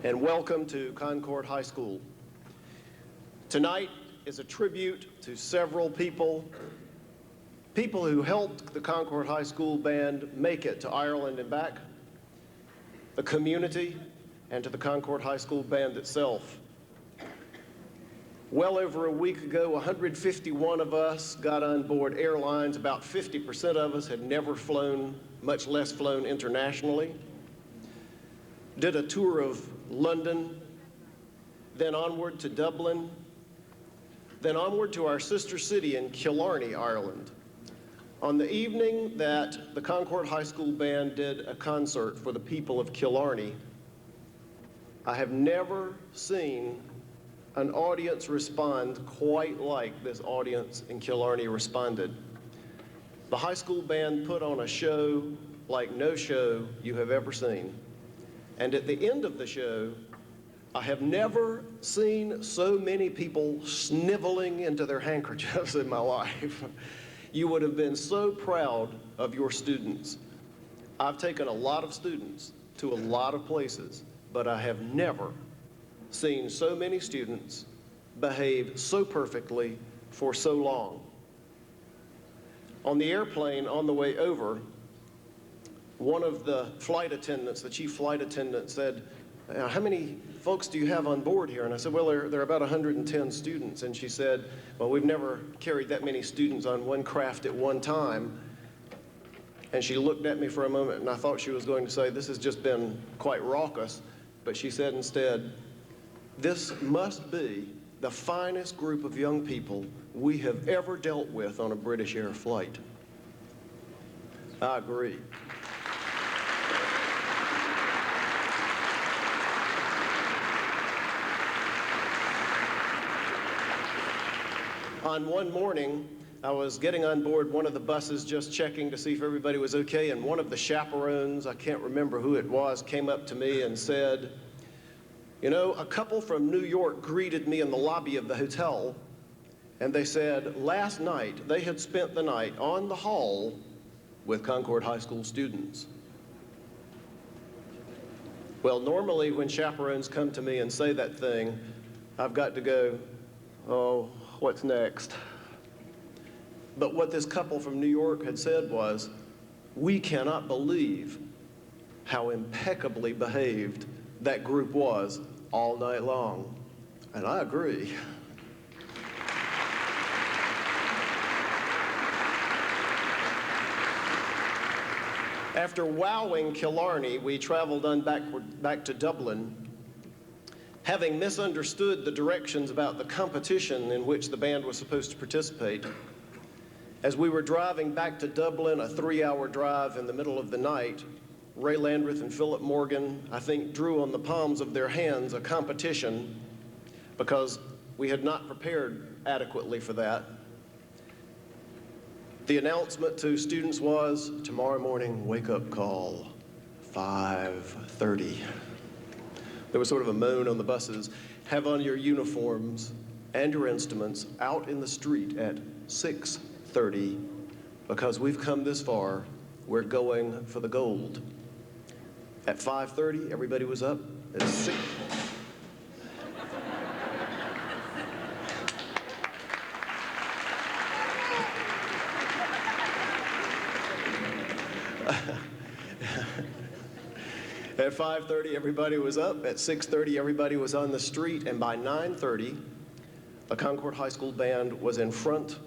and welcome to Concord High School. Tonight is a tribute to several people who helped the Concord High School band make it to Ireland and back, the community, and to the Concord High School band itself. Well over a week ago, 151 of us got on board airlines. About 50% of us had never flown, much less flown internationally. Did a tour of London, then onward to Dublin, then onward to our sister city in Killarney, Ireland. On the evening that the Concord High School band did a concert for the people of Killarney, I have never seen an audience respond quite like this audience in Killarney responded. The high school band put on a show like no show you have ever seen. And at the end of the show, I have never seen so many people sniveling into their handkerchiefs in my life. You would have been so proud of your students. I've taken a lot of students to a lot of places, but I have never seen so many students behave so perfectly for so long. On the airplane on the way over, one of the flight attendants, the chief flight attendant, said, "How many folks do you have on board here?" And I said, "Well, there are about 110 students." And she said, "Well, we've never carried that many students on one craft at one time." And she looked at me for a moment, and I thought she was going to say, "This has just been quite raucous." But she said instead, "This must be the finest group of young people we have ever dealt with on a British Air flight." I agree. On one morning, I was getting on board one of the buses, just checking to see if everybody was okay, and one of the chaperones, I can't remember who it was, came up to me and said, "You know, a couple from New York greeted me in the lobby of the hotel, and they said last night they had spent the night on the hall with Concord High School students." Well, normally when chaperones come to me and say that thing, I've got to go, "Oh, what's next?" But what this couple from New York had said was, "We cannot believe how impeccably behaved that group was all night long." And I agree. After wowing Killarney, we traveled on back to Dublin, having misunderstood the directions about the competition in which the band was supposed to participate. As we were driving back to Dublin, a 3-hour drive in the middle of the night, Ray Landreth and Philip Morgan, I think, drew on the palms of their hands a competition because we had not prepared adequately for that. The announcement to students was, "Tomorrow morning, wake-up call, 5:30. There was sort of a moan on the buses. "Have on your uniforms and your instruments out in the street at 6:30 because we've come this far, we're going for the gold." At 5:30, everybody was up. At 6. At 5:30, everybody was up. At 6:30, everybody was on the street. And by 9:30, the Concord High School band was in front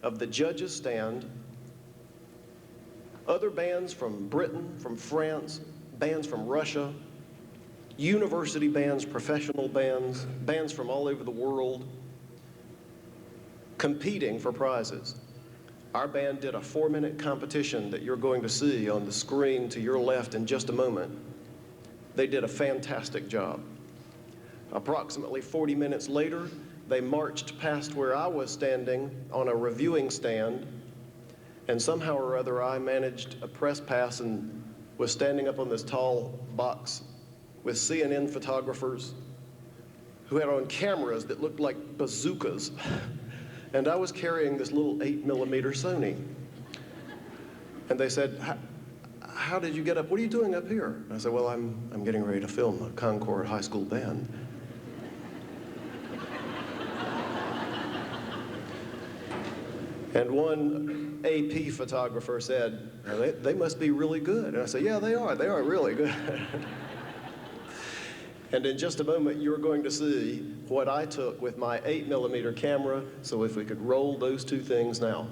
of the judges' stand. Other bands from Britain, from France, bands from Russia, university bands, professional bands, bands from all over the world, competing for prizes. Our band did a 4-minute competition that you're going to see on the screen to your left in just a moment. They did a fantastic job. Approximately 40 minutes later, they marched past where I was standing on a reviewing stand, and somehow or other I managed a press pass and was standing up on this tall box with CNN photographers who had on cameras that looked like bazookas. And I was carrying this little 8mm Sony. And they said, how did you get up? What are you doing up here? I said, well, I'm getting ready to film a Concord high school band. And one AP photographer said, they must be really good. And I said, yeah, they are really good. And in just a moment, you're going to see what I took with my 8mm camera. So if we could roll those two things now.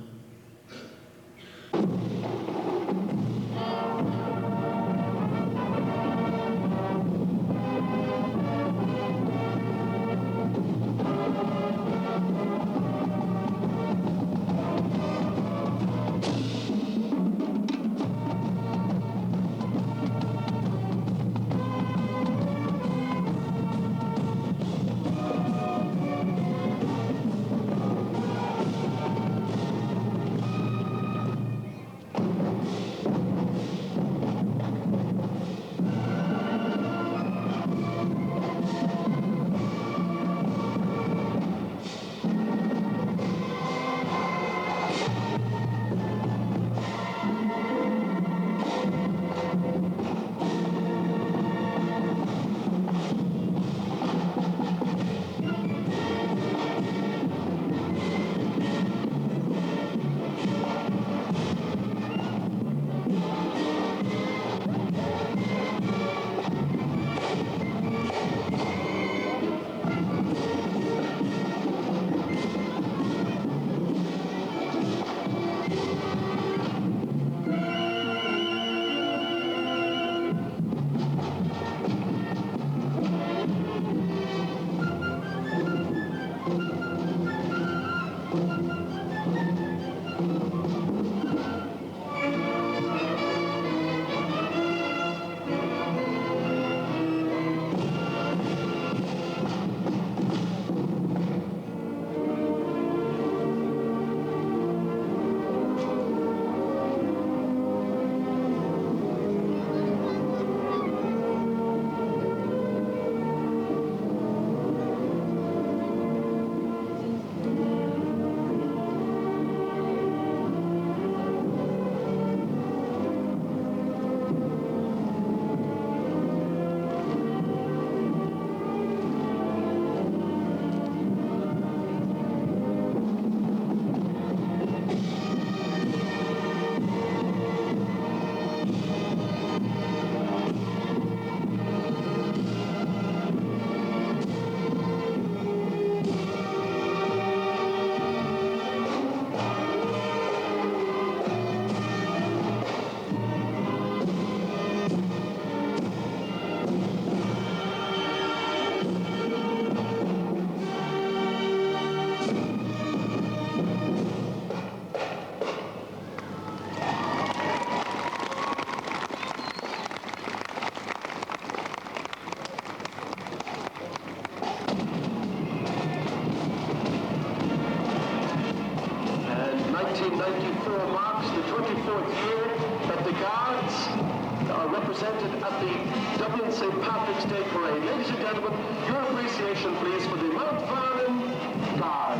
Represented at the Dublin St. Patrick's Day Parade. Ladies and gentlemen, your appreciation, please, for the Mount Vernon Guard.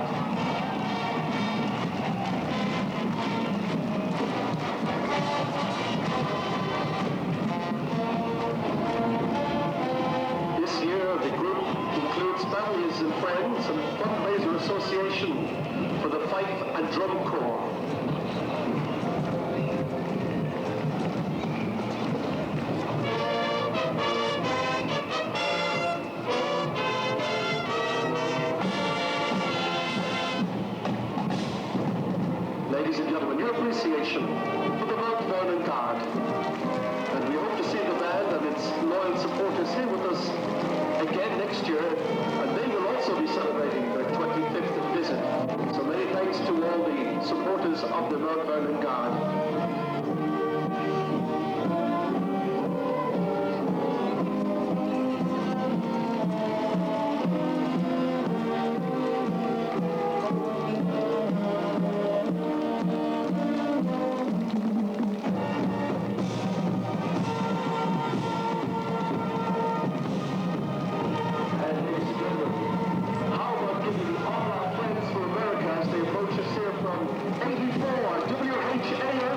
This year, the group includes families and friends and a fundraiser association for the Fife and Drum Corps. Ladies and gentlemen, your appreciation for the Mount Vernon Guard. And we hope to see the band and its loyal supporters here with us again next year, and they will also be celebrating their 25th visit. So many thanks to all the supporters of the Mount Vernon Guard. WHAL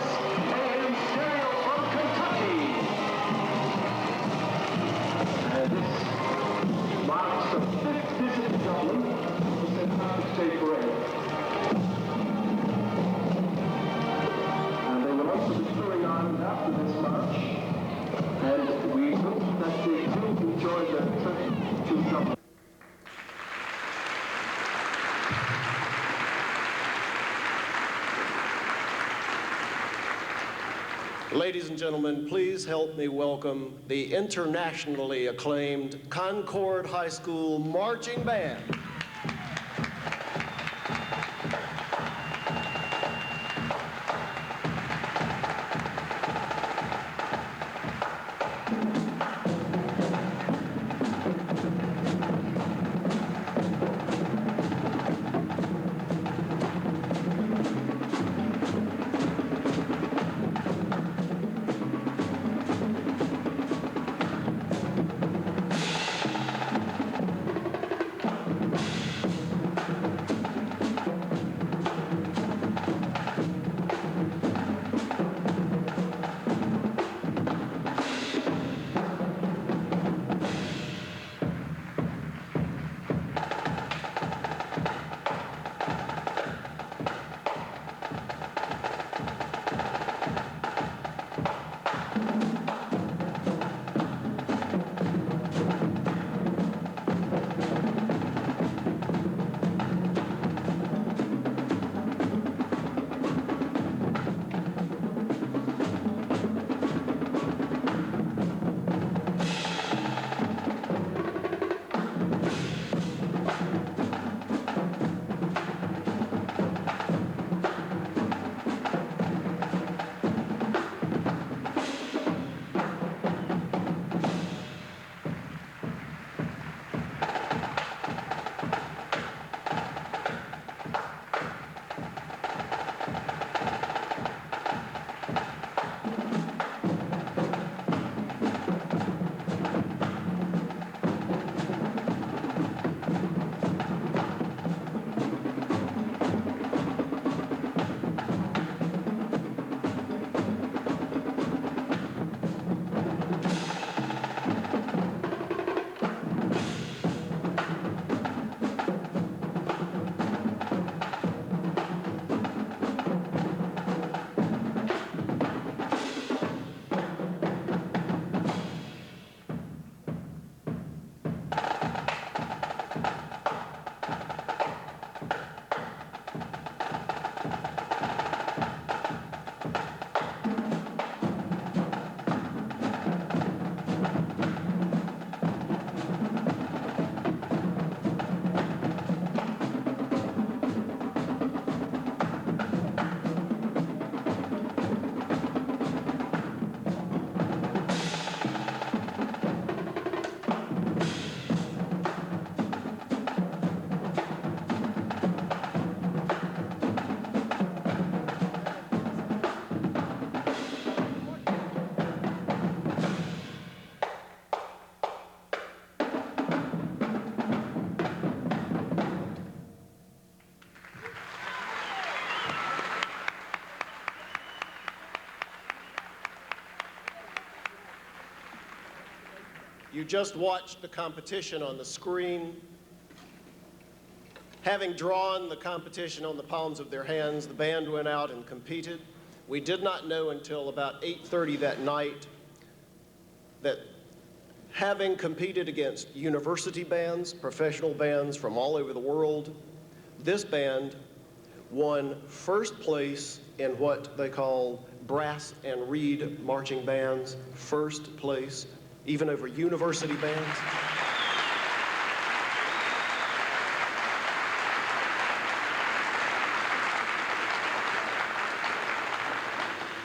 Ladies and gentlemen, please help me welcome the internationally acclaimed Concord High School Marching Band. You just watched the competition on the screen. Having drawn the competition on the palms of their hands, the band went out and competed. We did not know until about 8:30 that night that having competed against university bands, professional bands from all over the world, this band won first place in what they call brass and reed marching bands, first place, even over university bands.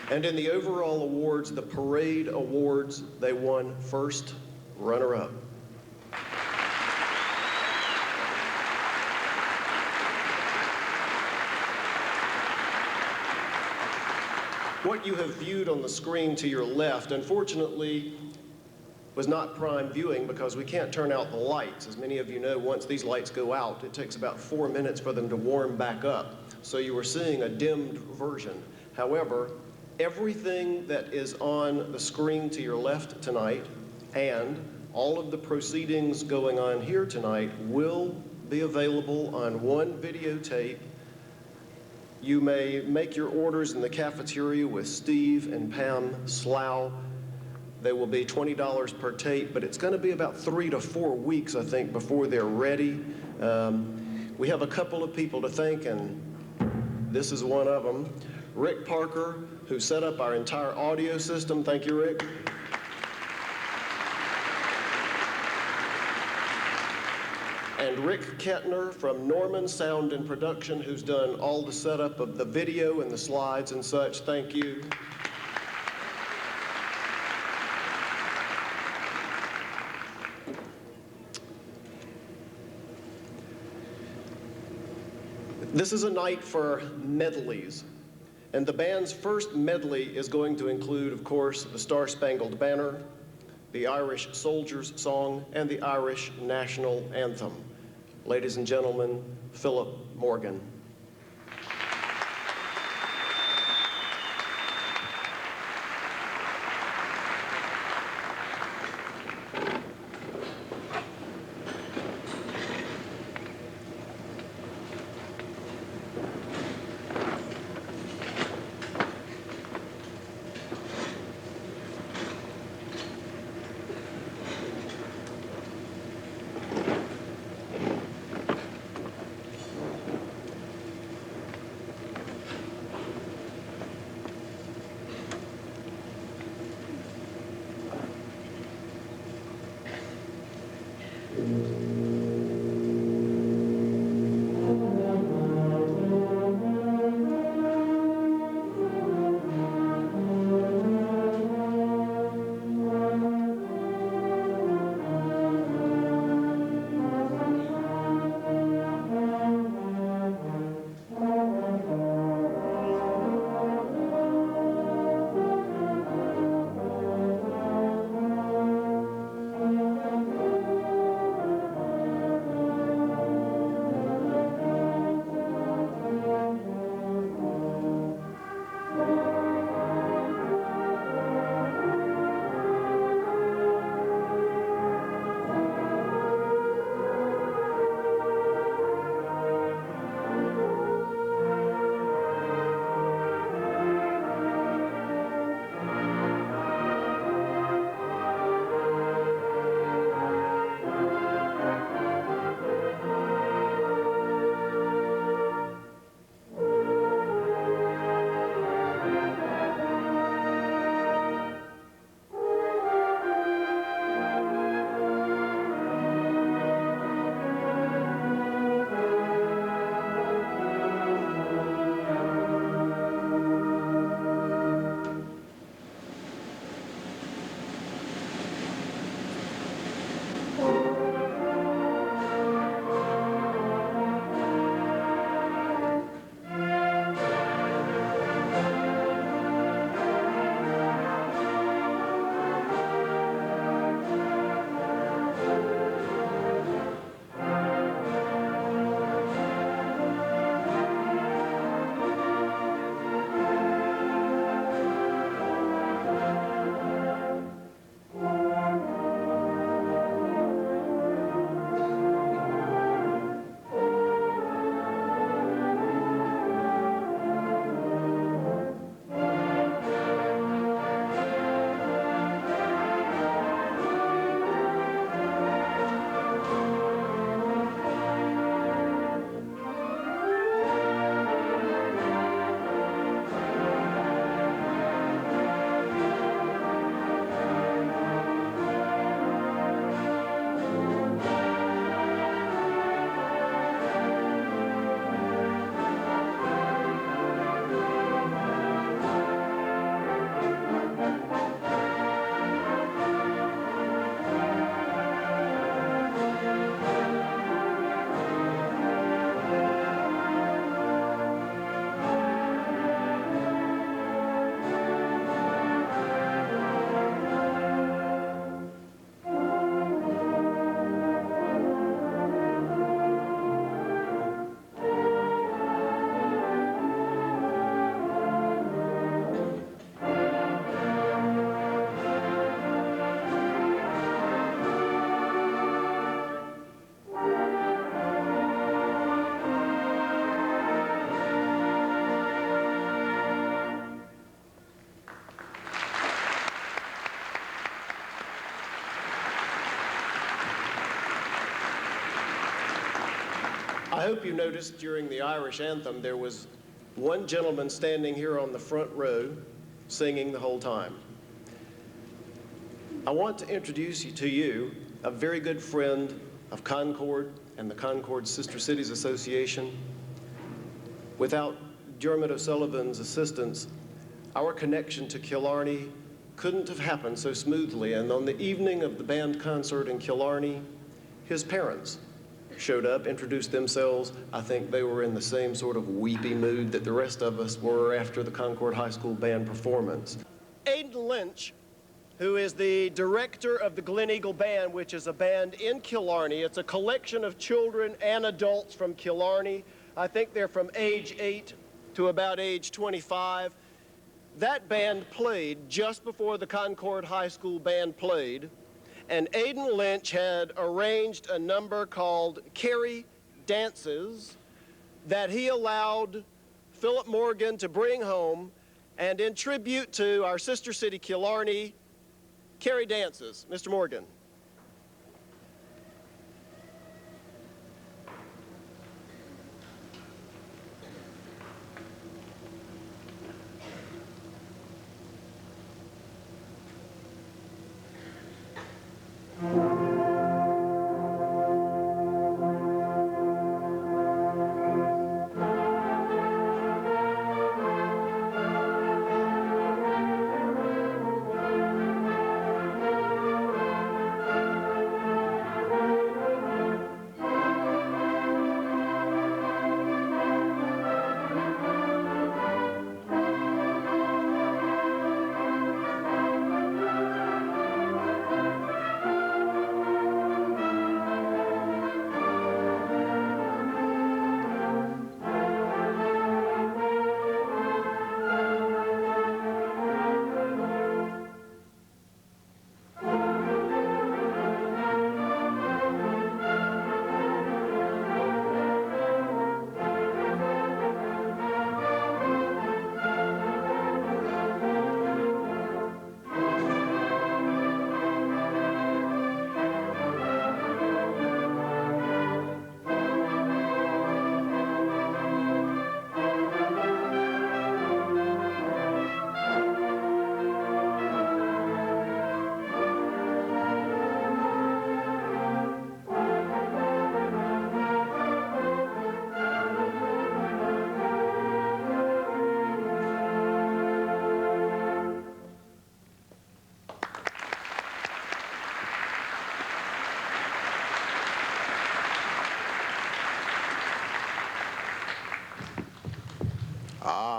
And in the overall awards, the parade awards, they won first runner-up. What you have viewed on the screen to your left, unfortunately, was not prime viewing because we can't turn out the lights. As many of you know, once these lights go out, it takes about 4 minutes for them to warm back up. So you were seeing a dimmed version. However, everything that is on the screen to your left tonight and all of the proceedings going on here tonight will be available on one videotape. You may make your orders in the cafeteria with Steve and Pam Slough. They will be $20 per tape, but it's going to be about 3 to 4 weeks, I think, before they're ready. We have a couple of people to thank, and this is one of them. Rick Parker, who set up our entire audio system. Thank you, Rick. And Rick Kettner from Norman Sound and Production, who's done all the setup of the video and the slides and such. Thank you. This is a night for medleys. And the band's first medley is going to include, of course, the Star-Spangled Banner, the Irish Soldier's Song, and the Irish National Anthem. Ladies and gentlemen, Philip Morgan. I hope you noticed during the Irish anthem there was one gentleman standing here on the front row singing the whole time. I want to introduce you to you a very good friend of Concord and the Concord Sister Cities Association. Without Dermot O'Sullivan's assistance, our connection to Killarney couldn't have happened so smoothly, and on the evening of the band concert in Killarney, his parents showed up, introduced themselves. I think they were in the same sort of weepy mood that the rest of us were after the Concord High School band performance. Aiden Lynch, who is the director of the Glen Eagle Band, which is a band in Killarney. It's a collection of children and adults from Killarney. I think they're from age 8 to about age 25. That band played just before the Concord High School band played, and Aiden Lynch had arranged a number called Carrie Dances that he allowed Philip Morgan to bring home, and in tribute to our sister city Killarney, Carrie Dances. Mr. Morgan.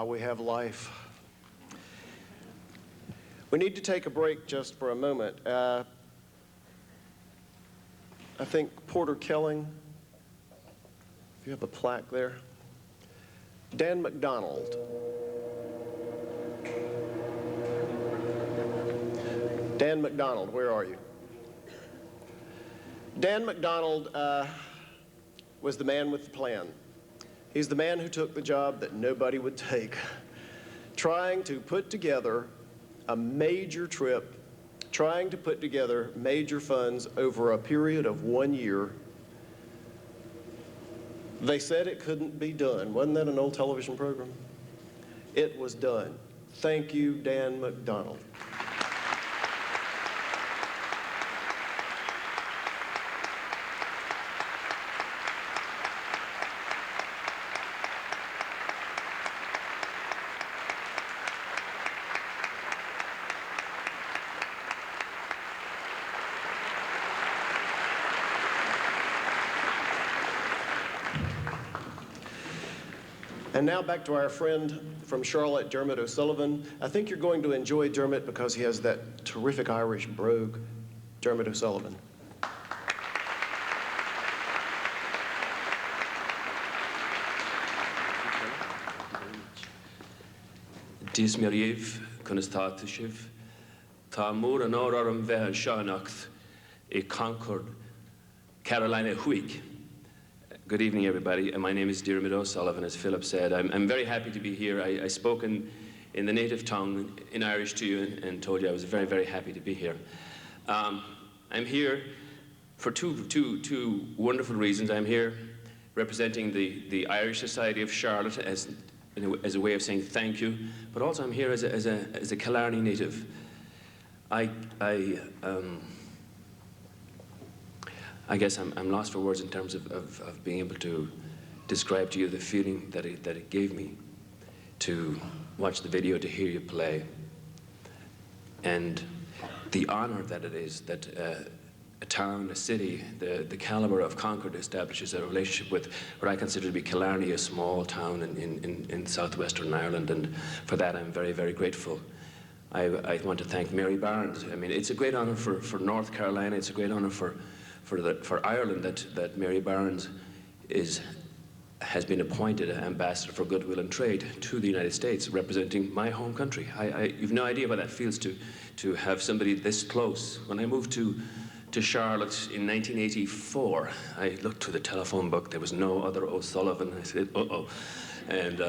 We have life. We need to take a break just for a moment. I think Porter Kelling, if you have a plaque there. Dan McDonald. Dan McDonald, where are you? Dan McDonald was the man with the plan. He's the man who took the job that nobody would take, trying to put together a major trip, trying to put together major funds over a period of 1 year. They said it couldn't be done. Wasn't that an old television program? It was done. Thank you, Dan McDonald. And now back to our friend from Charlotte, Dermot O'Sullivan. I think you're going to enjoy Dermot because he has that terrific Irish brogue. Dermot O'Sullivan. Dis Meriv, Conastatishiv, Ta Mur an Orarum Vehan Shanacht, a Concord, Carolina Huig. Good evening, everybody. My name is Dermot O'Sullivan, as Philip said. I'm very happy to be here. I spoke in the native tongue, in Irish to you, and told you I was very, very happy to be here. I'm here for two wonderful reasons. I'm here representing the Irish Society of Charlotte, as as a way of saying thank you, but also I'm here as a Killarney native. I guess I'm lost for words in terms of being able to describe to you the feeling that it gave me to watch the video, to hear you play, and the honor that it is that a town, a city, the caliber of Concord establishes a relationship with what I consider to be Killarney, a small town in southwestern Ireland, and for that I'm very, very grateful. I want to thank Mary Barnes. I mean, it's a great honor for North Carolina, it's a great honor for Ireland that Mary Barnes has been appointed Ambassador for Goodwill and Trade to the United States, representing my home country. You've no idea what that feels to have somebody this close. When I moved to Charlotte in 1984, I looked through the telephone book. There was no other O'Sullivan. I said, uh-oh. And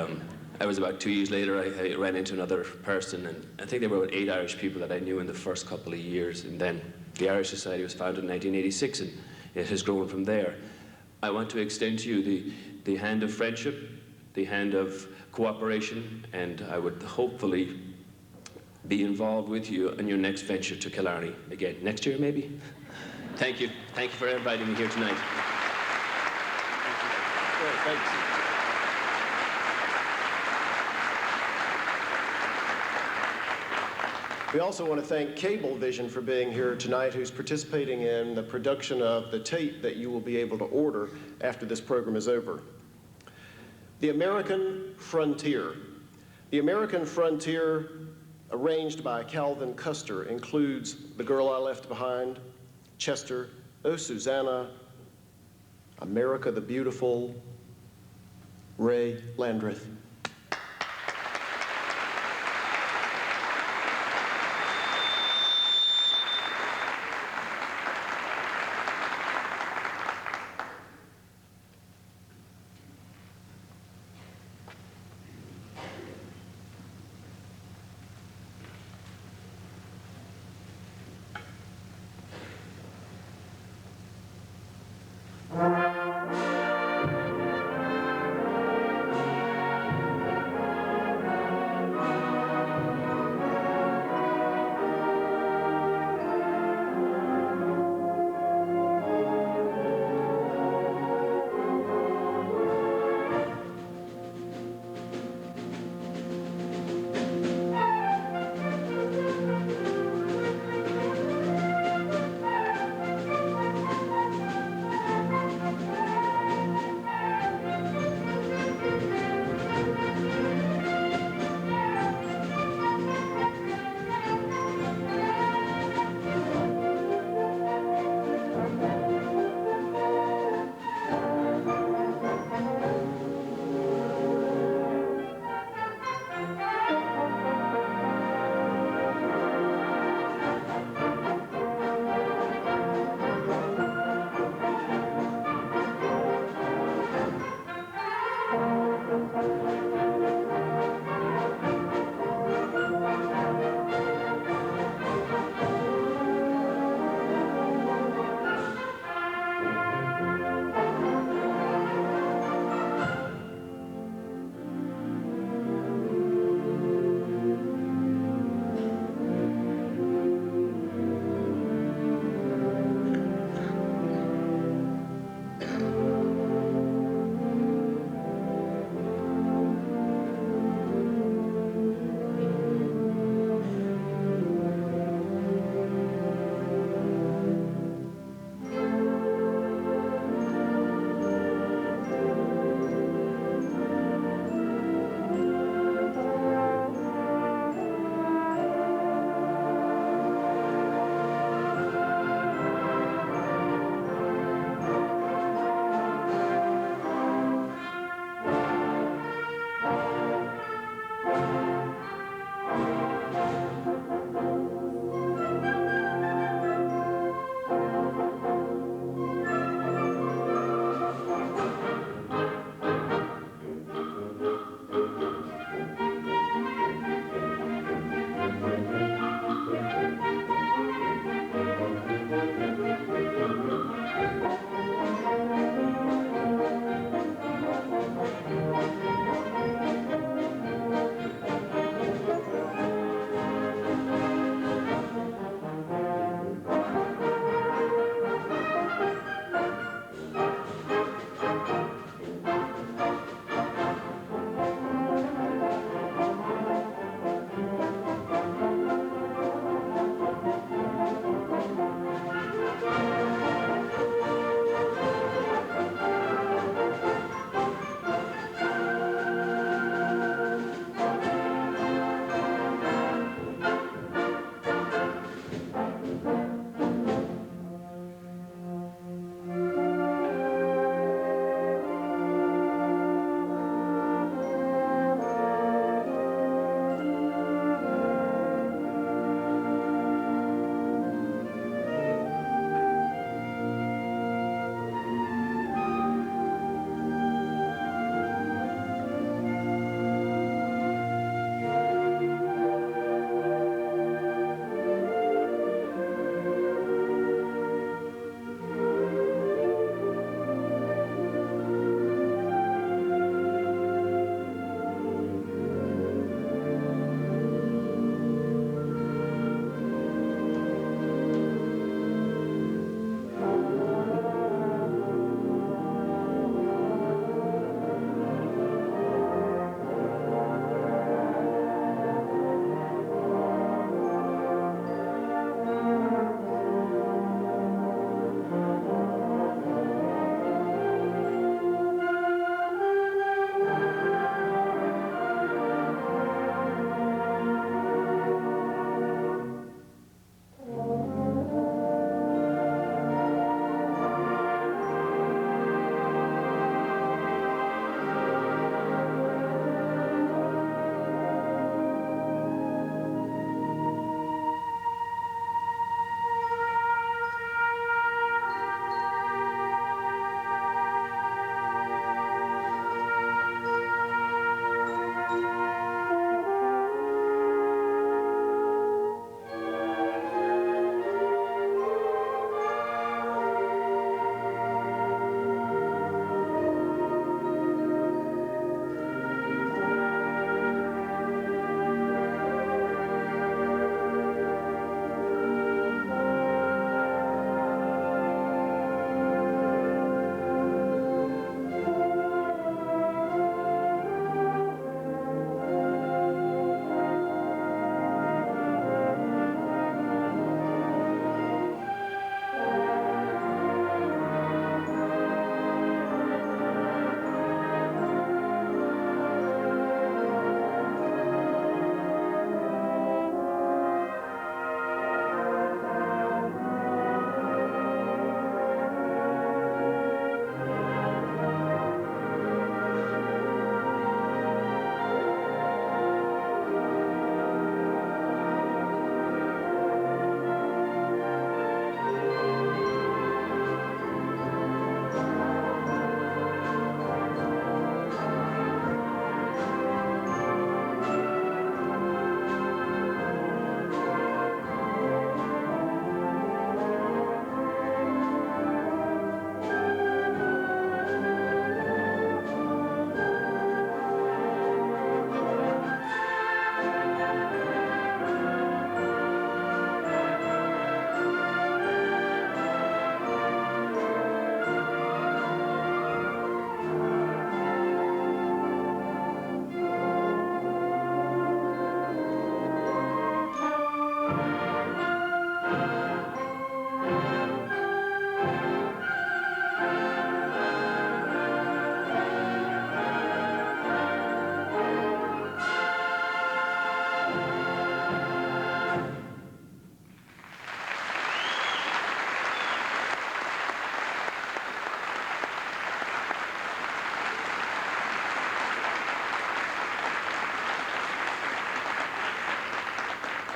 I was about 2 years later, I ran into another person, and I think there were about 8 Irish people that I knew in the first couple of years. And then the Irish Society was founded in 1986, and it has grown from there. I want to extend to you the hand of friendship, the hand of cooperation, and I would hopefully be involved with you in your next venture to Killarney. Again, next year maybe? Thank you. Thank you for inviting me here tonight. Great, thanks. We also want to thank Cablevision for being here tonight, who's participating in the production of the tape that you will be able to order after this program is over. The American Frontier. The American Frontier, arranged by Calvin Custer, includes The Girl I Left Behind, Chester, Oh Susanna, America the Beautiful, Ray Landreth.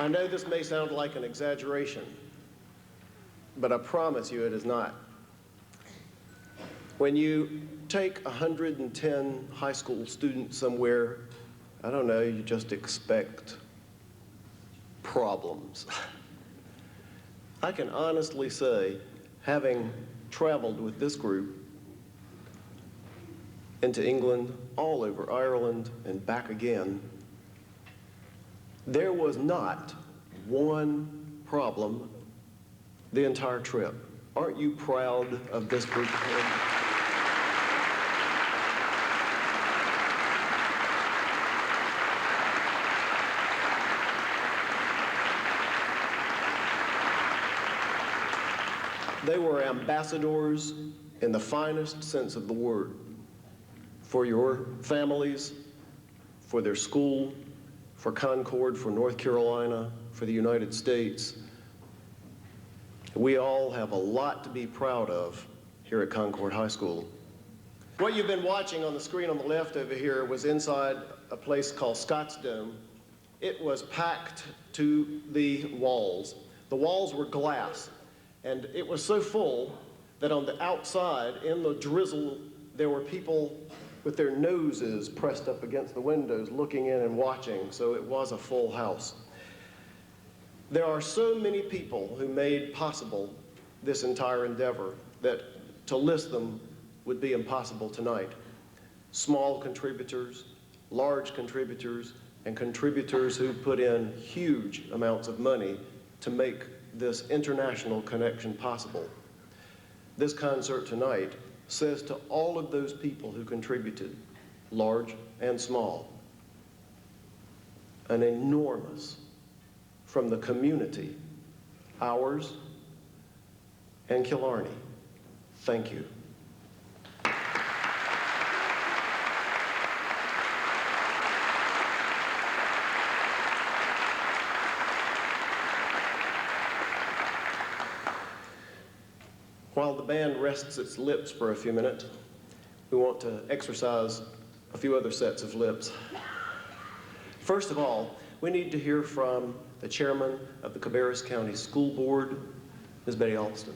I know this may sound like an exaggeration, but I promise you it is not. When you take 110 high school students somewhere, I don't know, you just expect problems. I can honestly say, having traveled with this group into England, all over Ireland, and back again, there was not one problem the entire trip. Aren't you proud of this group of men? They were ambassadors in the finest sense of the word for your families, for their school, for Concord, for North Carolina, for the United States. We all have a lot to be proud of here at Concord High School. What you've been watching on the screen on the left over here was inside a place called Scott's Dome. It was packed to the walls. The walls were glass, and it was so full that on the outside, in the drizzle, there were people with their noses pressed up against the windows, looking in and watching, so it was a full house. There are so many people who made possible this entire endeavor that to list them would be impossible tonight. Small contributors, large contributors, and contributors who put in huge amounts of money to make this international connection possible. This concert tonight says to all of those people who contributed, large and small, an enormous, from the community, ours and Killarney, thank you. While the band rests its lips for a few minutes, we want to exercise a few other sets of lips. First of all, we need to hear from the chairman of the Cabarrus County School Board, Ms. Betty Alston.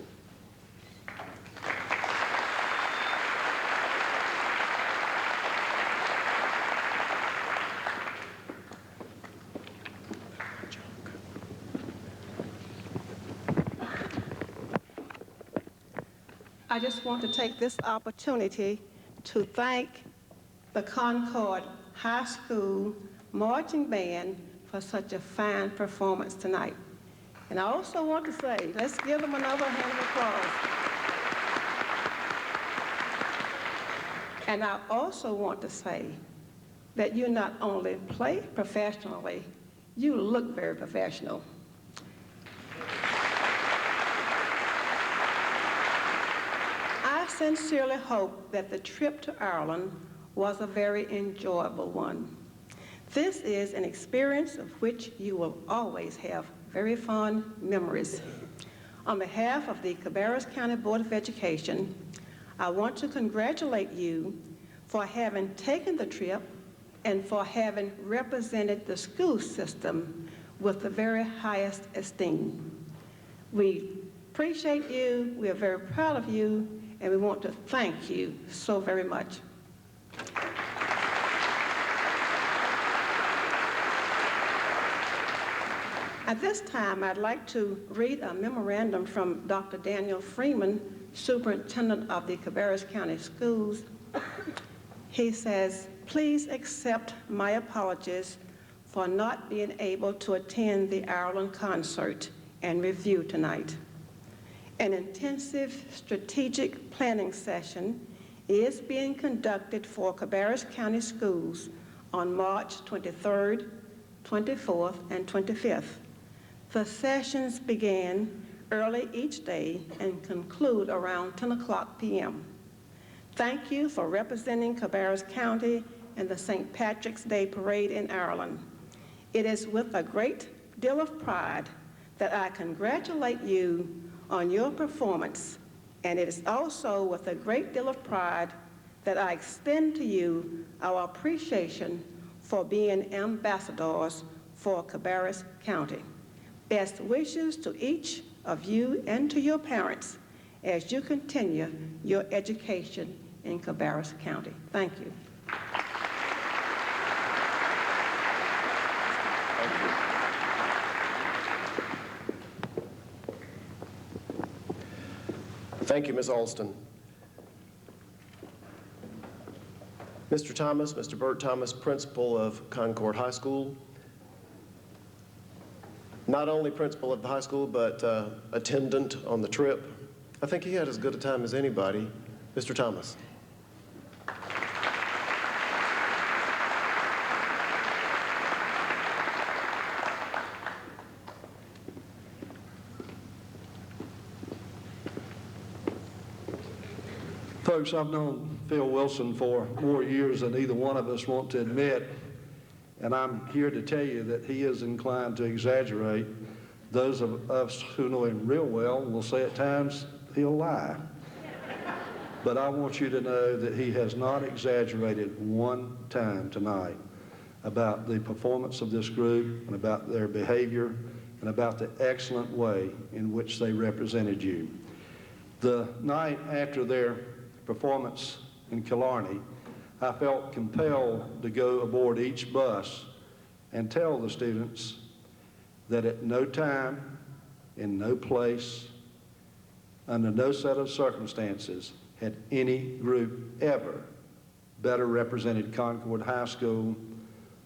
I just want to take this opportunity to thank the Concord High School Marching Band for such a fine performance tonight. And I also want to say, let's give them another hand of applause. And I also want to say that you not only play professionally, you look very professional. I sincerely hope that the trip to Ireland was a very enjoyable one. This is an experience of which you will always have very fond memories. On behalf of the Cabarrus County Board of Education, I want to congratulate you for having taken the trip and for having represented the school system with the very highest esteem. We appreciate you, we are very proud of you, and we want to thank you so very much. At this time, I'd like to read a memorandum from Dr. Daniel Freeman, Superintendent of the Cabarrus County Schools. He says, please accept my apologies for not being able to attend the Ireland concert and review tonight. An intensive strategic planning session is being conducted for Cabarrus County Schools on March 23rd, 24th, and 25th. The sessions begin early each day and conclude around 10 o'clock p.m. Thank you for representing Cabarrus County in the St. Patrick's Day Parade in Ireland. It is with a great deal of pride that I congratulate you on your performance, and it is also with a great deal of pride that I extend to you our appreciation for being ambassadors for Cabarrus County. Best wishes to each of you and to your parents as you continue your education in Cabarrus County. Thank you. Thank you, Ms. Alston. Mr. Thomas, Mr. Bert Thomas, principal of Concord High School. Not only principal of the high school, but attendant on the trip. I think he had as good a time as anybody. Mr. Thomas. Folks, I've known Phil Wilson for more years than either one of us want to admit, and I'm here to tell you that he is inclined to exaggerate. Those of us who know him real well will say at times he'll lie. But I want you to know that he has not exaggerated one time tonight about the performance of this group and about their behavior and about the excellent way in which they represented you. The night after their performance in Killarney, I felt compelled to go aboard each bus and tell the students that at no time, in no place, under no set of circumstances, had any group ever better represented Concord High School,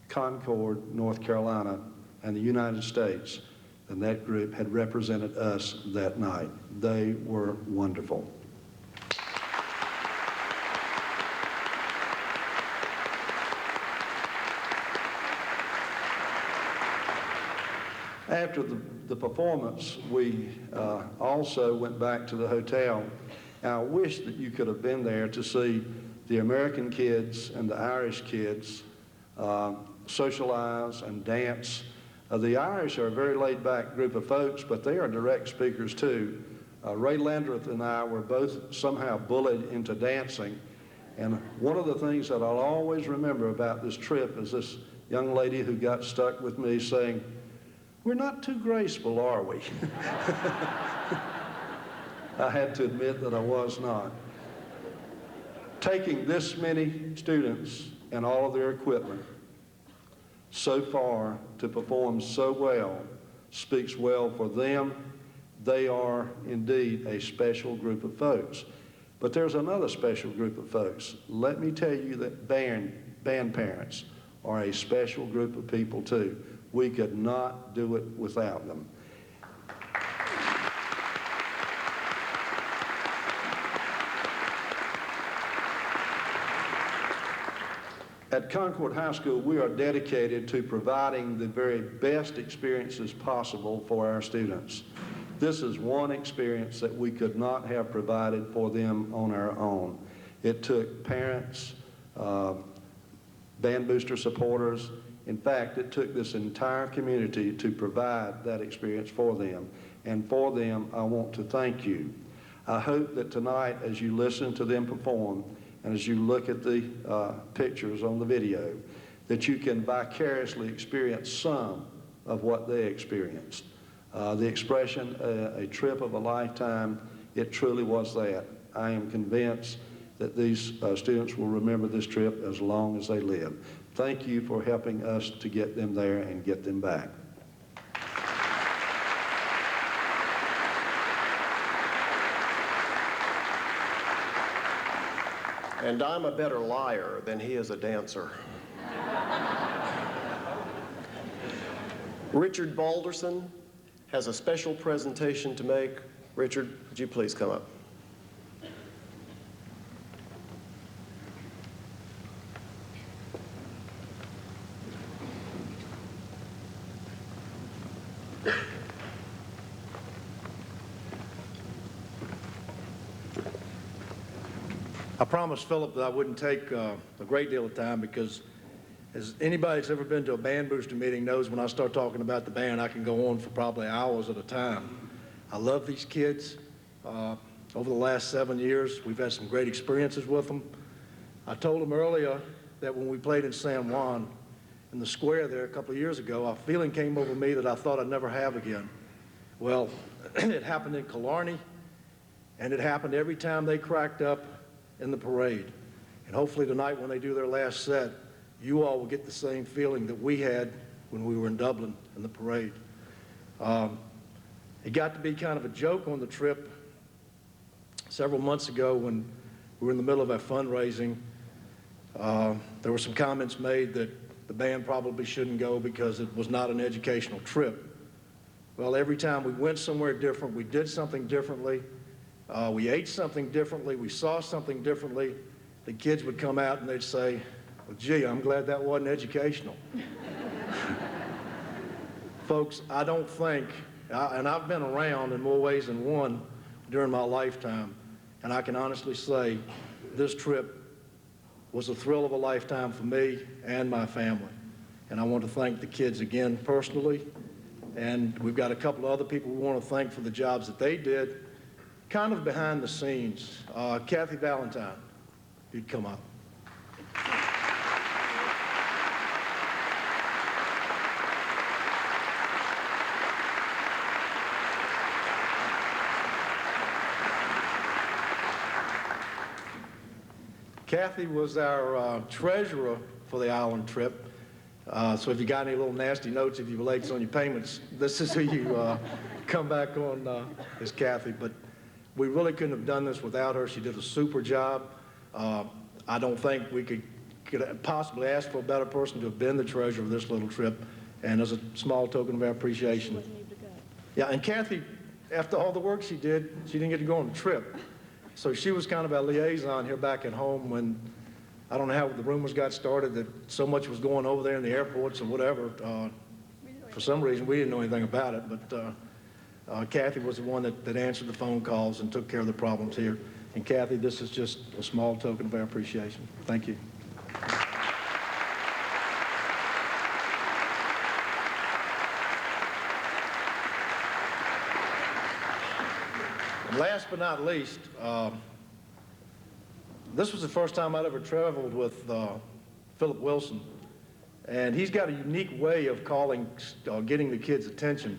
Concord, North Carolina, and the United States than that group had represented us that night. They were wonderful. After the performance, we also went back to the hotel. And I wish that you could have been there to see the American kids and the Irish kids socialize and dance. The Irish are a very laid-back group of folks, but they are direct speakers too. Ray Landreth and I were both somehow bullied into dancing. And one of the things that I'll always remember about this trip is this young lady who got stuck with me saying, "We're not too graceful, are we?" I had to admit that I was not. Taking this many students and all of their equipment so far to perform so well speaks well for them. They are indeed a special group of folks. But there's another special group of folks. Let me tell you that band parents are a special group of people too. We could not do it without them. At Concord High School, we are dedicated to providing the very best experiences possible for our students. This is one experience that we could not have provided for them on our own. It took parents, band booster supporters. In fact, it took this entire community to provide that experience for them. And for them, I want to thank you. I hope that tonight, as you listen to them perform, and as you look at the pictures on the video, that you can vicariously experience some of what they experienced. The expression, a trip of a lifetime, it truly was that. I am convinced that these students will remember this trip as long as they live. Thank you for helping us to get them there and get them back. And I'm a better liar than he is a dancer. Richard Balderson has a special presentation to make. Richard, would you please come up? I promised Philip that I wouldn't take a great deal of time because as anybody that's ever been to a band booster meeting knows, when I start talking about the band, I can go on for probably hours at a time. I love these kids. Over the last 7 years, we've had some great experiences with them. I told them earlier that when we played in San Juan, in the square there a couple of years ago, a feeling came over me that I thought I'd never have again. Well, it happened in Killarney, and it happened every time they cracked up in the parade. And hopefully tonight when they do their last set, you all will get the same feeling that we had when we were in Dublin in the parade. It got to be kind of a joke on the trip several months ago when we were in the middle of our fundraising. There were some comments made that the band probably shouldn't go because it was not an educational trip. Well, every time we went somewhere different, we did something differently, we ate something differently, we saw something differently, the kids would come out and they'd say, well, gee, I'm glad that wasn't educational. Folks, I don't think, and I've been around in more ways than one during my lifetime, and I can honestly say this trip was a thrill of a lifetime for me and my family. And I want to thank the kids again personally, and we've got a couple of other people we want to thank for the jobs that they did, kind of behind the scenes. Kathy Valentine, if you'd come up. Kathy was our treasurer for the island trip. So if you got any little nasty notes, if you were late on your payments, this is who you come back on is Kathy. But we really couldn't have done this without her. She did a super job. I don't think we could possibly ask for a better person to have been the treasurer of this little trip. And as a small token of our appreciation. She wasn't able to go. Yeah, and Kathy, after all the work she did, she didn't get to go on the trip. So she was kind of our liaison here back at home when, I don't know how the rumors got started that so much was going over there in the airports or whatever. For some reason, we didn't know anything about it, but Kathy was the one that answered the phone calls and took care of the problems here. And Kathy, this is just a small token of our appreciation. Thank you. And last but not least, this was the first time I'd ever traveled with Philip Wilson, and he's got a unique way of getting the kids' attention.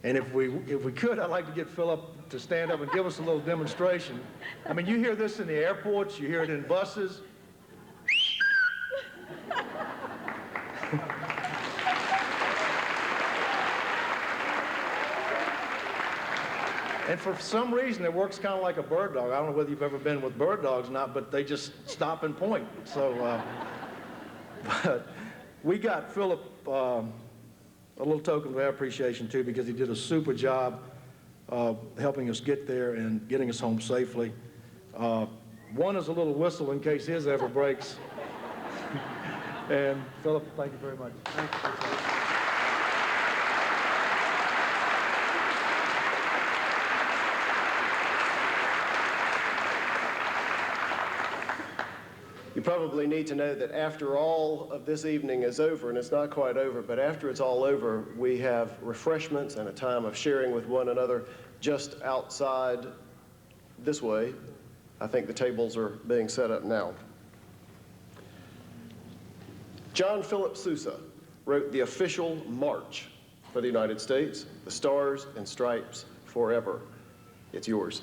And if we could, I'd like to get Philip to stand up and give us a little demonstration. I mean, you hear this in the airports, you hear it in buses. And for some reason, it works kind of like a bird dog. I don't know whether you've ever been with bird dogs or not, but they just stop and point. So, but we got Philip a little token of our appreciation, too, because he did a super job helping us get there and getting us home safely. One is a little whistle in case his ever breaks. And Philip, thank you very much. Thank you. You probably need to know that after all of this evening is over, and it's not quite over, but after it's all over, we have refreshments and a time of sharing with one another just outside this way. I think the tables are being set up now. John Philip Sousa wrote the official march for the United States, the Stars and Stripes Forever. It's yours.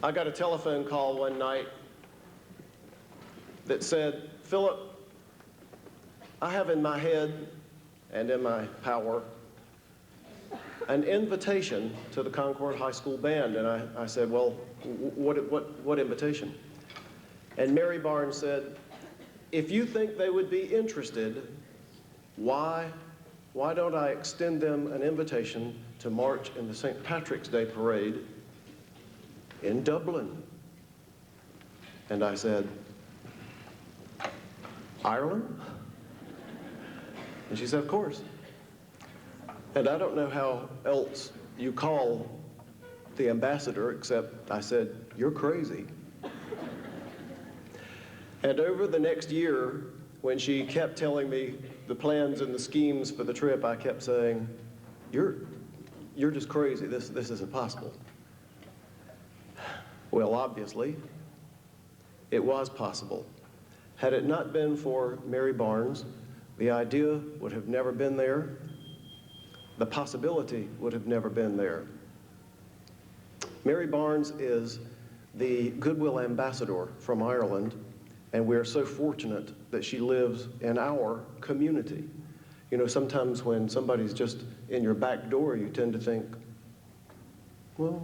I got a telephone call one night that said, Philip, I have in my head and in my power an invitation to the Concord High School Band. And I said, well, what invitation? And Mary Barnes said, if you think they would be interested, why don't I extend them an invitation to march in the St. Patrick's Day Parade in Dublin? And I said, Ireland? And she said, of course. And I don't know how else you call the ambassador, except I said, you're crazy. And over the next year, when she kept telling me the plans and the schemes for the trip, I kept saying, you're just crazy. This isn't possible. Well, obviously, it was possible. Had it not been for Mary Barnes, the idea would have never been there. The possibility would have never been there. Mary Barnes is the Goodwill Ambassador from Ireland, and we're so fortunate that she lives in our community. You know, sometimes when somebody's just in your back door, you tend to think, well,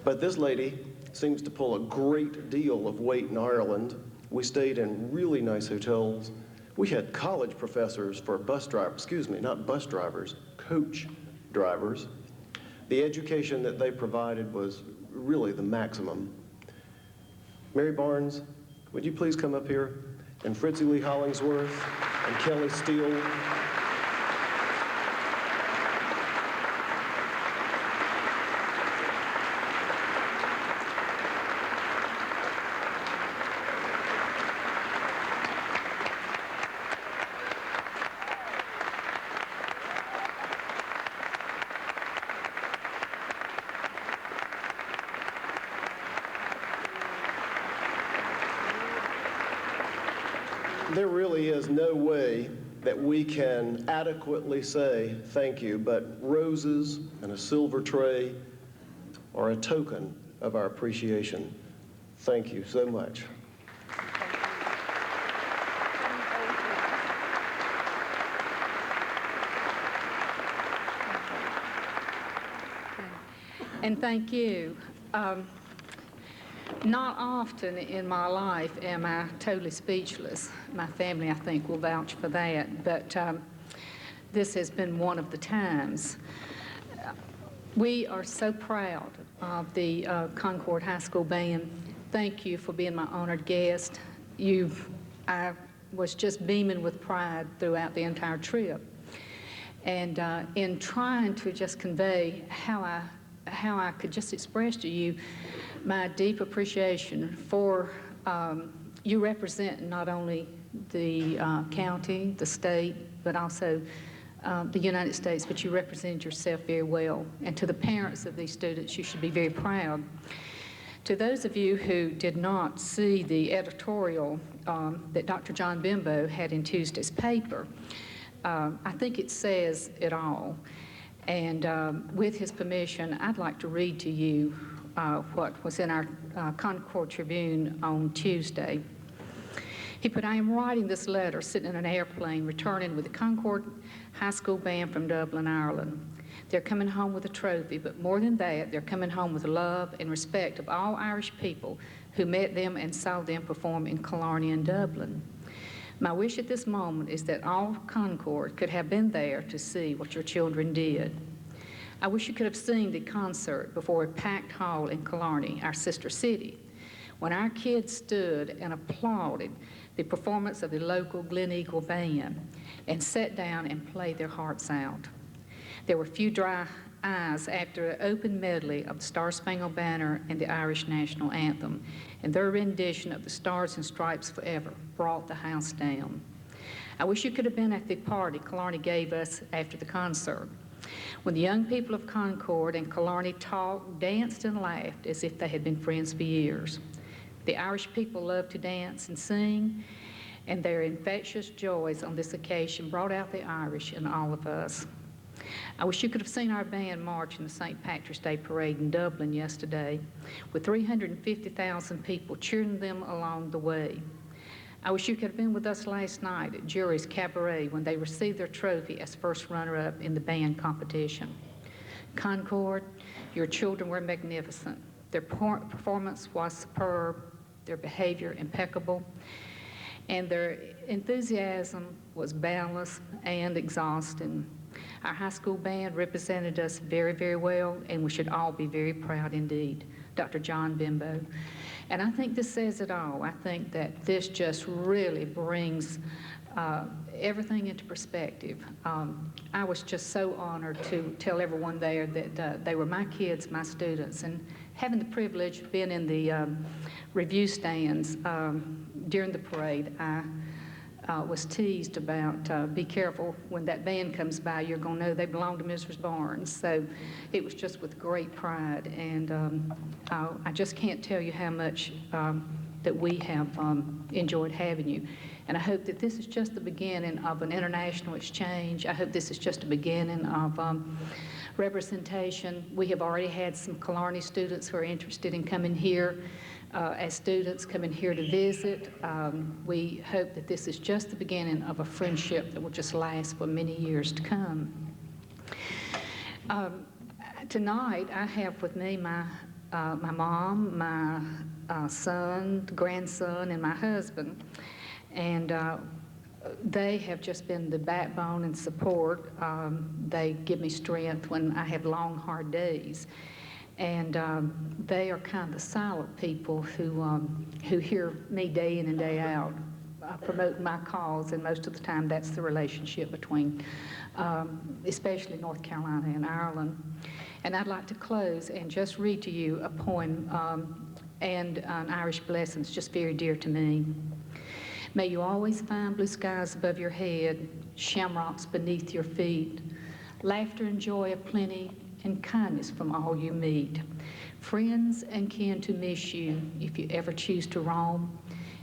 but this lady seems to pull a great deal of weight in Ireland. We stayed in really nice hotels. We had college professors for bus drivers, excuse me, not bus drivers, coach drivers. The education that they provided was really the maximum. Mary Barnes, would you please come up here? And Fritzie Lee Hollingsworth and Kelly Steele. There really is no way that we can adequately say thank you, but roses and a silver tray are a token of our appreciation. Thank you so much. And thank you. Not often in my life am I totally speechless. My family, I think, will vouch for that, but this has been one of the times. We are so proud of the Concord High School Band. Thank you for being my honored guest. I was just beaming with pride throughout the entire trip. And in trying to just convey how I could just express to you my deep appreciation for you representing not only the county, the state, but also the United States, but you represent yourself very well. And to the parents of these students, you should be very proud. To those of you who did not see the editorial that Dr. John Bimbo had in Tuesday's paper, I think it says it all. And with his permission, I'd like to read to you what was in our Concord Tribune on Tuesday. He put, I am writing this letter sitting in an airplane returning with the Concord High School Band from Dublin, Ireland. They're coming home with a trophy, but more than that, they're coming home with love and respect of all Irish people who met them and saw them perform in Killarney and Dublin. My wish at this moment is that all Concord could have been there to see what your children did. I wish you could have seen the concert before a packed hall in Killarney, our sister city, when our kids stood and applauded the performance of the local Glen Eagle Band and sat down and played their hearts out. There were few dry eyes after an open medley of the Star-Spangled Banner and the Irish National Anthem, and their rendition of the Stars and Stripes Forever brought the house down. I wish you could have been at the party Killarney gave us after the concert, when the young people of Concord and Killarney talked, danced, and laughed as if they had been friends for years. The Irish people love to dance and sing, and their infectious joys on this occasion brought out the Irish in all of us. I wish you could have seen our band march in the St. Patrick's Day Parade in Dublin yesterday, with 350,000 people cheering them along the way. I wish you could have been with us last night at Jury's Cabaret when they received their trophy as first runner-up in the band competition. Concord, your children were magnificent. Their performance was superb, their behavior impeccable, and their enthusiasm was boundless and exhausting. Our high school band represented us very, very well, and we should all be very proud indeed. Dr. John Bimbo. And I think this says it all. I think that this just really brings everything into perspective. I was just so honored to tell everyone there that they were my kids, my students, and having the privilege of being in the review stands during the parade, I was teased about be careful when that band comes by, you're going to know they belong to Mrs. Barnes. So it was just with great pride, and I just can't tell you how much that we have enjoyed having you. And I hope that this is just the beginning of an international exchange. I hope this is just a beginning of representation. We have already had some Killarney students who are interested in coming here as students, coming here to visit. We hope that this is just the beginning of a friendship that will just last for many years to come. Tonight, I have with me my mom, my son, grandson, and my husband. And they have just been the backbone and support. They give me strength when I have long, hard days. And they are kind of the silent people who hear me day in and day out promoting my cause, and most of the time that's the relationship between especially North Carolina and Ireland. And I'd like to close and just read to you a poem and an Irish blessing that's just very dear to me. May you always find blue skies above your head, shamrocks beneath your feet, laughter and joy aplenty, and kindness from all you meet, friends and kin to miss you if you ever choose to roam,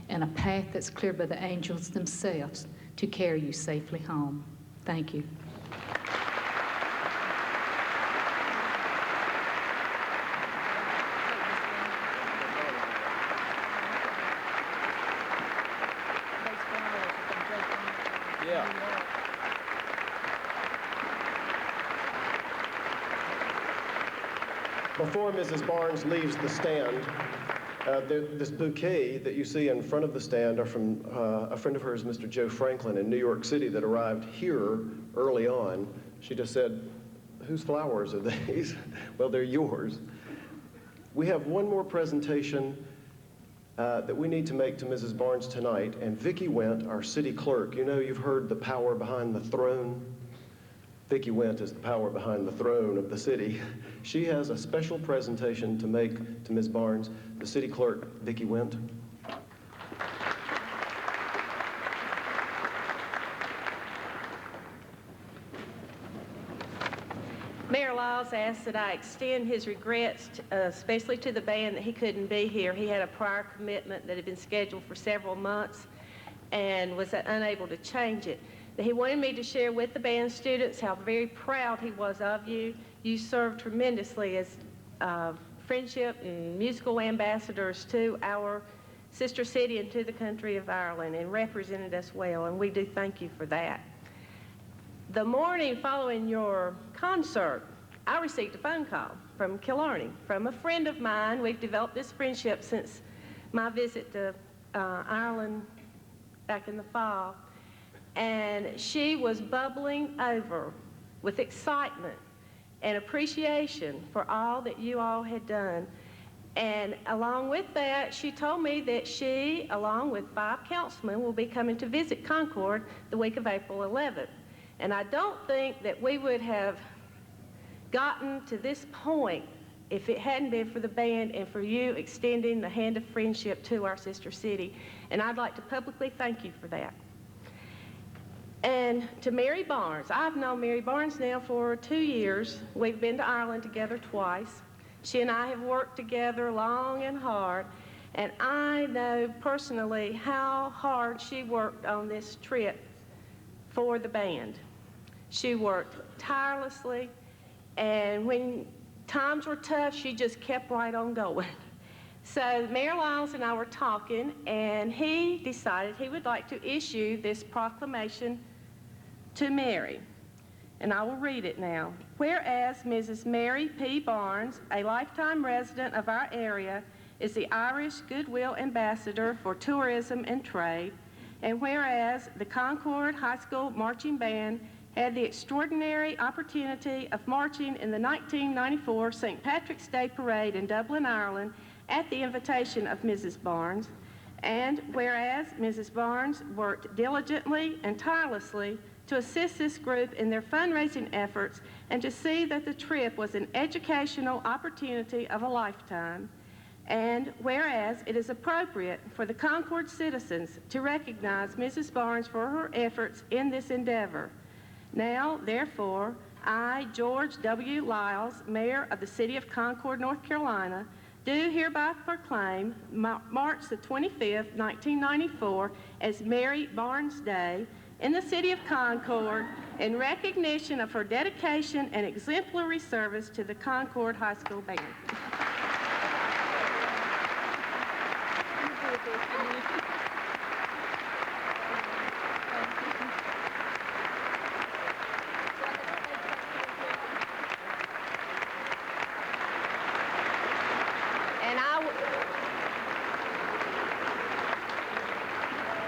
and a path that's cleared by the angels themselves to carry you safely home. Thank you. Before Mrs. Barnes leaves the stand, this bouquet that you see in front of the stand are from a friend of hers, Mr. Joe Franklin in New York City, that arrived here early on. She just said, whose flowers are these? Well, they're yours. We have one more presentation that we need to make to Mrs. Barnes tonight, and Vicki Went, our city clerk, you know, you've heard the power behind the throne. Vicki Went is the power behind the throne of the city. She has a special presentation to make to Ms. Barnes, the city clerk, Vicki Went. Mayor Lyles asked that I extend his regrets, especially to the band, that he couldn't be here. He had a prior commitment that had been scheduled for several months and was unable to change it. That he wanted me to share with the band students how very proud he was of you. You served tremendously as friendship and musical ambassadors to our sister city and to the country of Ireland, and represented us well, and we do thank you for that. The morning following your concert, I received a phone call from Killarney, from a friend of mine. We've developed this friendship since my visit to Ireland back in the fall. And she was bubbling over with excitement and appreciation for all that you all had done. And along with that, she told me that she, along with 5 councilmen, will be coming to visit Concord the week of April 11th. And I don't think that we would have gotten to this point if it hadn't been for the band and for you extending the hand of friendship to our sister city. And I'd like to publicly thank you for that. And to Mary Barnes, I've known Mary Barnes now for 2 years. We've been to Ireland together twice. She and I have worked together long and hard, and I know personally how hard she worked on this trip for the band. She worked tirelessly, and when times were tough, she just kept right on going. So Mayor Lyles and I were talking, and he decided he would like to issue this proclamation to Mary. And I will read it now. Whereas Mrs. Mary P. Barnes, a lifetime resident of our area, is the Irish Goodwill Ambassador for Tourism and Trade, and whereas the Concord High School Marching Band had the extraordinary opportunity of marching in the 1994 St. Patrick's Day Parade in Dublin, Ireland, at the invitation of Mrs. Barnes, and whereas Mrs. Barnes worked diligently and tirelessly to assist this group in their fundraising efforts and to see that the trip was an educational opportunity of a lifetime, and whereas it is appropriate for the Concord citizens to recognize Mrs. Barnes for her efforts in this endeavor. Now, therefore, I, George W. Lyles, Mayor of the City of Concord, North Carolina, do hereby proclaim March the 25th, 1994 as Mary Barnes Day in the City of Concord in recognition of her dedication and exemplary service to the Concord High School Band.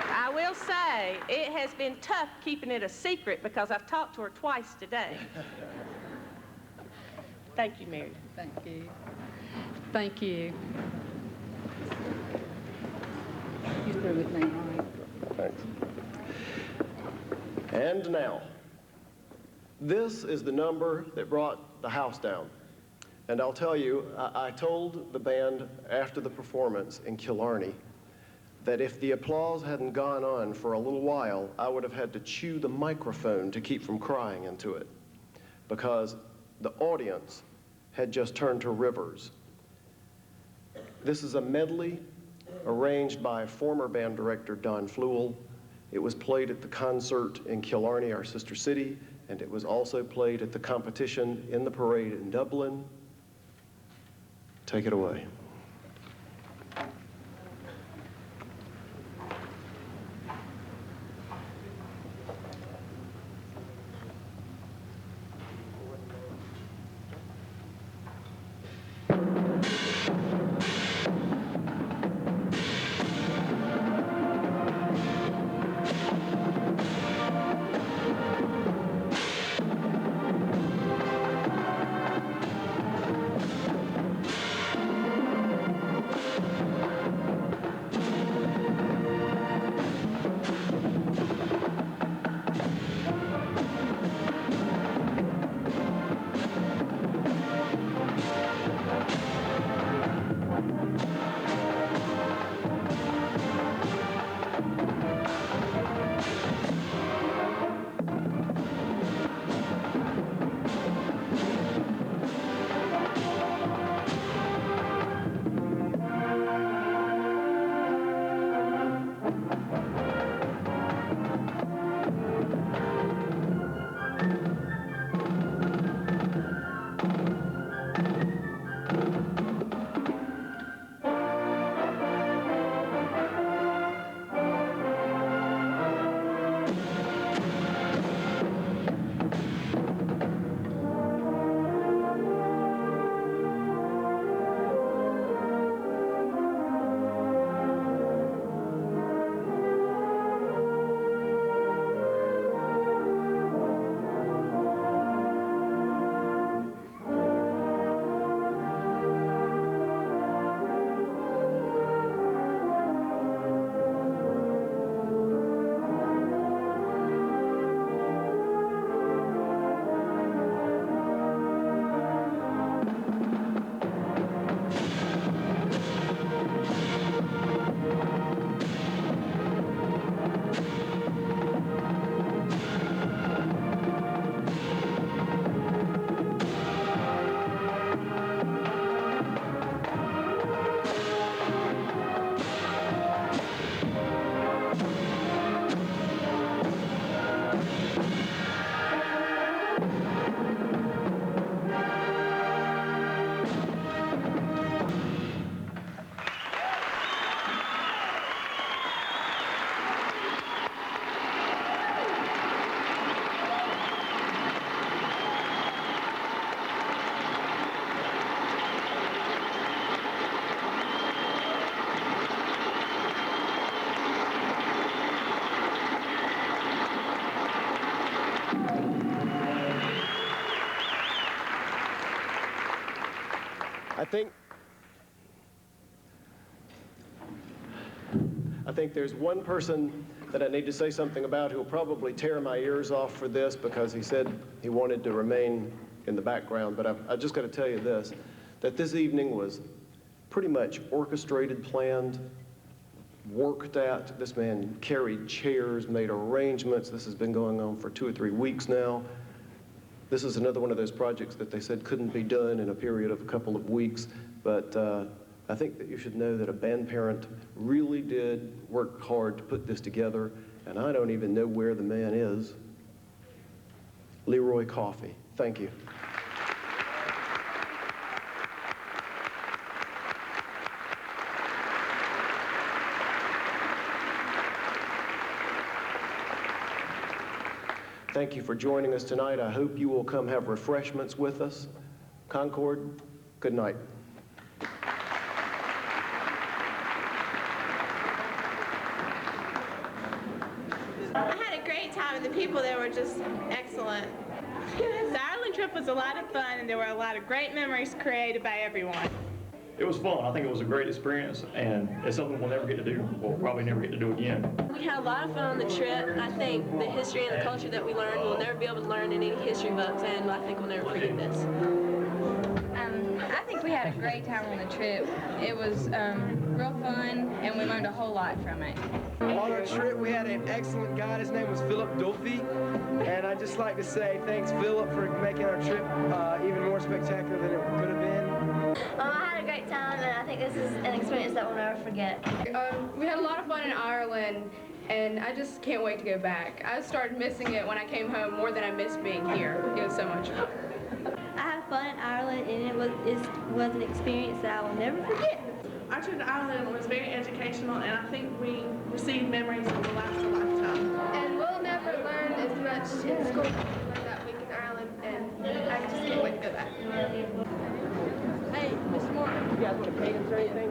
I will say, it has been tough keeping it a secret because I've talked to her twice today. Thank you, Mary. Thank you. Thank you. You through with me, all right? Thanks. And now, this is the number that brought the house down. And I'll tell you, I told the band after the performance in Killarney that if the applause hadn't gone on for a little while, I would have had to chew the microphone to keep from crying into it, because the audience had just turned to rivers. This is a medley arranged by former band director Don Flewell. It was played at the concert in Killarney, our sister city, and it was also played at the competition in the parade in Dublin. Take it away. I think there's one person that I need to say something about who will probably tear my ears off for this because he said he wanted to remain in the background, but I just got to tell you this, that this evening was pretty much orchestrated, planned, worked at. This man carried chairs, made arrangements. This has been going on for 2 or 3 weeks now. This is another one of those projects that they said couldn't be done in a period of a couple of weeks, but I think that you should know that a band parent really did work hard to put this together, and I don't even know where the man is. Leroy Coffey. Thank you. Thank you for joining us tonight. I hope you will come have refreshments with us. Concord, good night. I had a great time, and the people there were just excellent. The Ireland trip was a lot of fun, and there were a lot of great memories created by everyone. It was fun. I think it was a great experience, and it's something we'll never get to do. We'll probably never get to do again. We had a lot of fun on the trip. I think the history and the culture that we learned, we'll never be able to learn in any history books, and I think we'll never forget this. I think we had a great time on the trip. It was real fun, and we learned a whole lot from it. On our trip, we had an excellent guide. His name was Philip Dolphy, and I'd just like to say thanks, Philip, for making our trip even more spectacular than it could have been. I had a great time, and I think this is an experience that we'll never forget. We had a lot of fun in Ireland, and I just can't wait to go back. I started missing it when I came home more than I missed being here. It was so much fun. I had fun in Ireland, and it was an experience that I will never forget. Our trip to Ireland was very educational, and I think we received memories that will last a lifetime. And we'll never learn as much in school like that week in Ireland, and I just can't wait to go back. Hey, Mr. Moore, you guys want to pay us or anything?